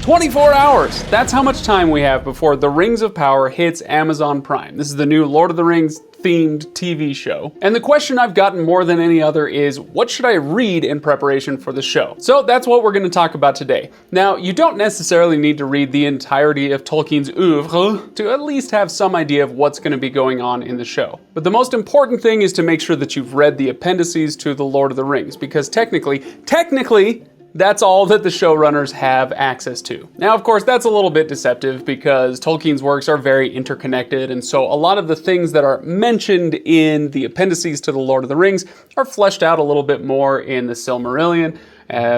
24 hours! That's how much time we have before The Rings of Power hits Amazon Prime. This is the new Lord of the Rings themed TV show. And the question I've gotten more than any other is, what should I read in preparation for the show? So that's what we're going to talk about today. Now, you don't necessarily need to read the entirety of Tolkien's oeuvre to at least have some idea of what's going to be going on in the show. But the most important thing is to make sure that you've read the appendices to The Lord of the Rings, because technically, that's all that the showrunners have access to. Now, of course, that's a little bit deceptive because Tolkien's works are very interconnected, and so a lot of the things that are mentioned in the appendices to The Lord of the Rings are fleshed out a little bit more in the Silmarillion,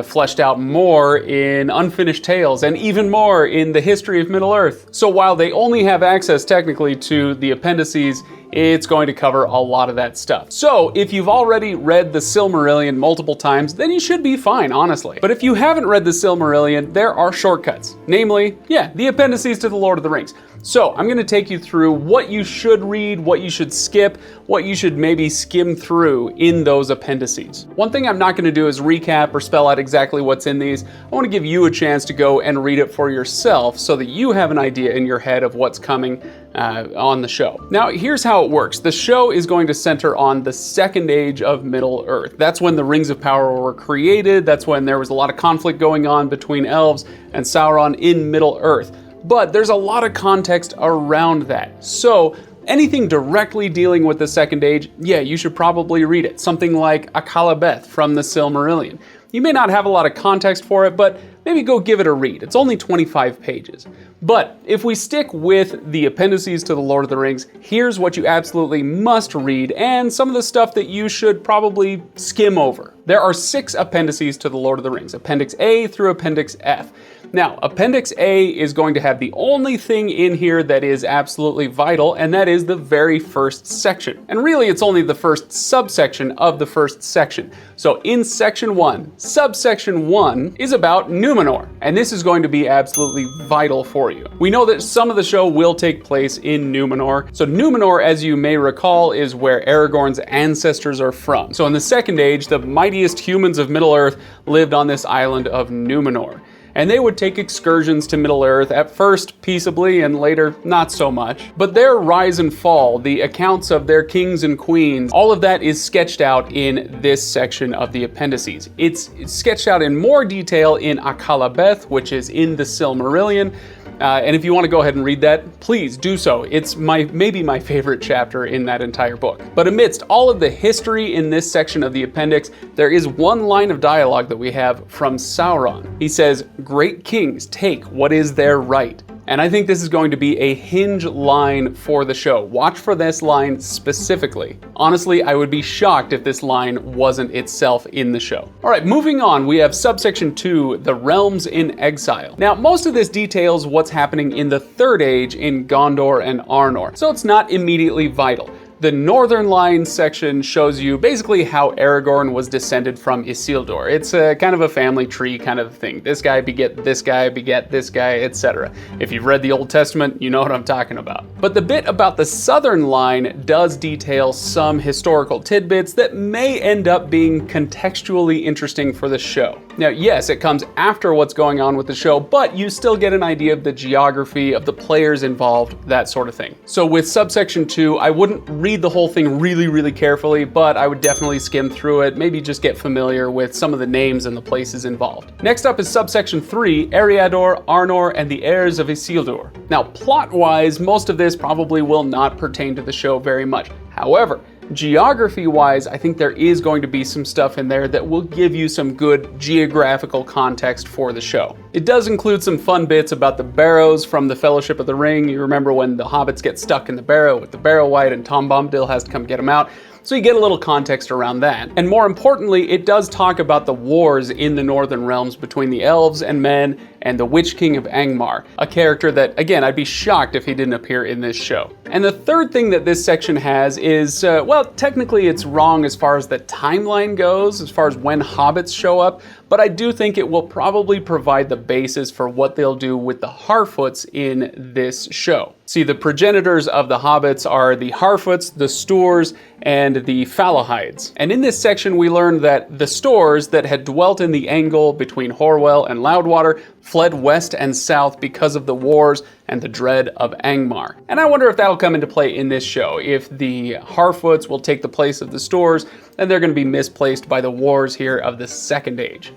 fleshed out more in Unfinished Tales, and even more in the history of Middle-earth. So while they only have access technically to the appendices, it's going to cover a lot of that stuff. So if you've already read the Silmarillion multiple times, then you should be fine, honestly. But if you haven't read the Silmarillion, there are shortcuts. Namely, the appendices to The Lord of the Rings. So I'm going to take you through what you should read, what you should skip, what you should maybe skim through in those appendices. One thing I'm not going to do is recap or spell out exactly what's in these. I want to give you a chance to go and read it for yourself so that you have an idea in your head of what's coming on the show. Now, here's how it works. The show is going to center on the Second Age of Middle-earth. That's when the Rings of Power were created. That's when there was a lot of conflict going on between elves and Sauron in Middle-earth. But there's a lot of context around that. So anything directly dealing with the Second Age, you should probably read it. Something like Akalabeth from the Silmarillion. You may not have a lot of context for it, but maybe go give it a read. It's only 25 pages. But if we stick with the appendices to The Lord of the Rings, here's what you absolutely must read and some of the stuff that you should probably skim over. There are 6 appendices to The Lord of the Rings, Appendix A through Appendix F. Now, Appendix A is going to have the only thing in here that is absolutely vital, and that is the very first section. And really, it's only the first subsection of the first section. So in Section 1, Subsection 1 is about Numenor, and this is going to be absolutely vital for you. We know that some of the show will take place in Numenor. So Numenor, as you may recall, is where Aragorn's ancestors are from. So in the Second Age, the mightiest humans of Middle-earth lived on this island of Numenor. And they would take excursions to Middle-earth, at first peaceably and later not so much. But their rise and fall, the accounts of their kings and queens, all of that is sketched out in this section of the appendices. It's sketched out in more detail in Akalabeth, which is in the Silmarillion. And if you want to go ahead and read that, please do so. It's maybe my favorite chapter in that entire book. But amidst all of the history in this section of the appendix, there is one line of dialogue that we have from Sauron. He says, "Great kings take what is their right." And I think this is going to be a hinge line for the show. Watch for this line specifically. Honestly, I would be shocked if this line wasn't itself in the show. All right, moving on, we have Subsection 2, The Realms in Exile. Now, most of this details what's happening in the Third Age in Gondor and Arnor, so it's not immediately vital. The Northern Line section shows you basically how Aragorn was descended from Isildur. It's a kind of a family tree kind of thing. This guy beget this guy, etc. If you've read the Old Testament, you know what I'm talking about. But the bit about the Southern Line does detail some historical tidbits that may end up being contextually interesting for the show. Now, yes, it comes after what's going on with the show, but you still get an idea of the geography, of the players involved, that sort of thing. So with Subsection 2, I wouldn't read the whole thing really carefully, but I would definitely skim through it, maybe just get familiar with some of the names and the places involved. Next up is Subsection 3, Eriador, Arnor, and the Heirs of Isildur. Now, plot-wise, most of this probably will not pertain to the show very much. However, geography-wise, I think there is going to be some stuff in there that will give you some good geographical context for the show. It does include some fun bits about the barrows from the Fellowship of the Ring. You remember when the hobbits get stuck in the barrow with the Barrow Wight and Tom Bombadil has to come get them out. So you get a little context around that. And more importantly, it does talk about the wars in the Northern Realms between the elves and men and the Witch King of Angmar, a character that, again, I'd be shocked if he didn't appear in this show. And the third thing that this section has is, well, technically it's wrong as far as the timeline goes, as far as when hobbits show up, but I do think it will probably provide the basis for what they'll do with the Harfoots in this show. See, the progenitors of the Hobbits are the Harfoots, the Stoors, and the Falahides. And in this section we learned that the Stoors that had dwelt in the angle between Horwell and Loudwater fled west and south because of the wars and the dread of Angmar. And I wonder if that'll come into play in this show, if the Harfoots will take the place of the Stoors, and they're going to be misplaced by the wars here of the Second Age.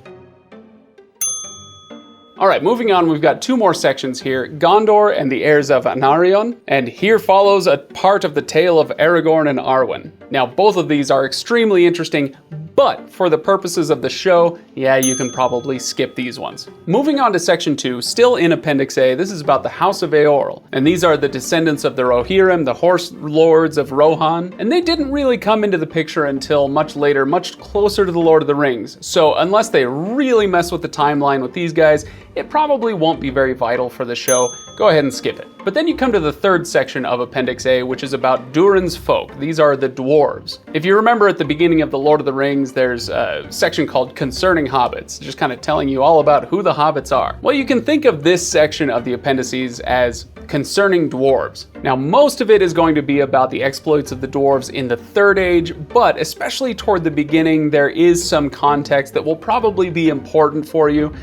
All right, moving on, we've got two more sections here, Gondor and the Heirs of Anarion, and here follows a part of the tale of Aragorn and Arwen. Now, both of these are extremely interesting, but for the purposes of the show, yeah, you can probably skip these ones. Moving on to section 2, still in Appendix A, this is about the House of Eorl, and these are the descendants of the Rohirrim, the horse lords of Rohan, and they didn't really come into the picture until much later, much closer to the Lord of the Rings. So unless they really mess with the timeline with these guys, it probably won't be very vital for the show. Go ahead and skip it. But then you come to the third section of Appendix A, which is about Durin's folk. These are the Dwarves. If you remember at the beginning of The Lord of the Rings, there's a section called Concerning Hobbits, just kind of telling you all about who the Hobbits are. Well, you can think of this section of the Appendices as Concerning Dwarves. Now, most of it is going to be about the exploits of the Dwarves in the Third Age, but especially toward the beginning, there is some context that will probably be important for you,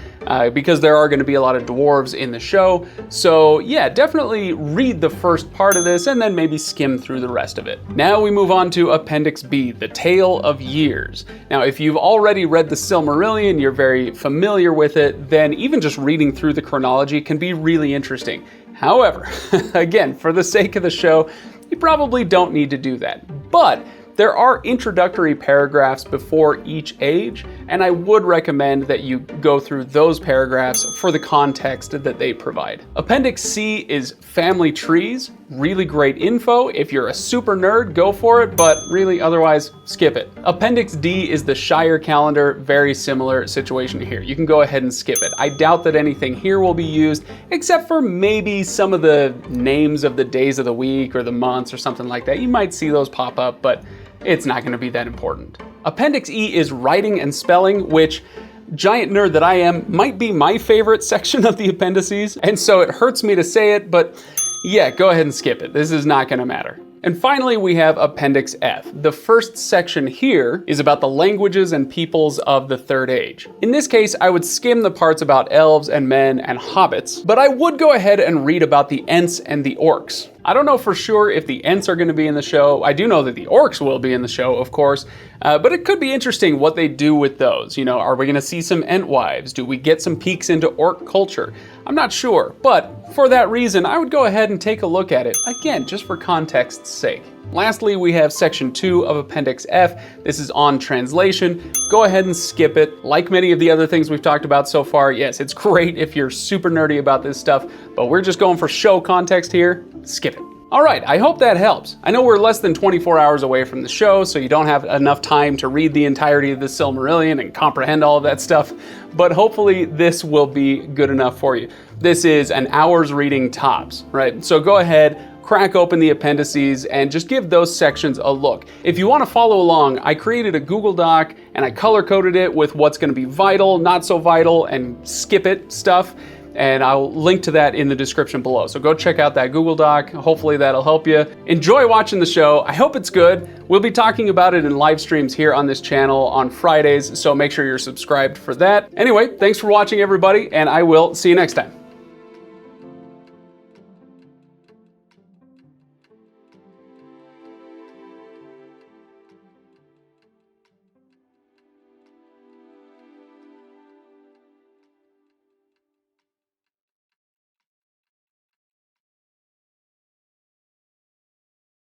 because there are going to be a lot of dwarves in the show. So yeah, definitely read the first part of this and then maybe skim through the rest of it. Now we move on to Appendix B, the Tale of Years. Now, if you've already read the Silmarillion, you're very familiar with it, then even just reading through the chronology can be really interesting. However, again, for the sake of the show, you probably don't need to do that. But there are introductory paragraphs before each age, and I would recommend that you go through those paragraphs for the context that they provide. Appendix C is family trees, really great info. If you're a super nerd, go for it, but really otherwise, skip it. Appendix D is the Shire calendar, very similar situation here. You can go ahead and skip it. I doubt that anything here will be used, except for maybe some of the names of the days of the week or the months or something like that. You might see those pop up, but it's not going to be that important. Appendix E is writing and spelling, which, giant nerd that I am, might be my favorite section of the appendices, and so it hurts me to say it, but yeah, go ahead and skip it. This is not going to matter. And finally, we have Appendix F. The first section here is about the languages and peoples of the Third Age. In this case, I would skim the parts about elves and men and hobbits, but I would go ahead and read about the Ents and the Orcs. I don't know for sure if the Ents are going to be in the show. I do know that the Orcs will be in the show, of course, but it could be interesting what they do with those. You know, are we going to see some Entwives? Do we get some peeks into Orc culture? I'm not sure, but for that reason, I would go ahead and take a look at it, again, just for context's sake. Lastly, we have section 2 of Appendix F. This is on translation. Go ahead and skip it. Like many of the other things we've talked about so far, yes, it's great if you're super nerdy about this stuff, but we're just going for show context here. Skip it. All right, I hope that helps. I know we're less than 24 hours away from the show, so you don't have enough time to read the entirety of the Silmarillion and comprehend all of that stuff, but hopefully this will be good enough for you. This is an hour's reading tops, right? So go ahead, crack open the appendices and just give those sections a look. If you want to follow along, I created a Google Doc and I color-coded it with what's going to be vital, not so vital, and skip it stuff. And I'll link to that in the description below. So go check out that Google Doc. Hopefully that'll help you. Enjoy watching the show. I hope it's good. We'll be talking about it in live streams here on this channel on Fridays, so make sure you're subscribed for that. Anyway, thanks for watching, everybody, and I will see you next time.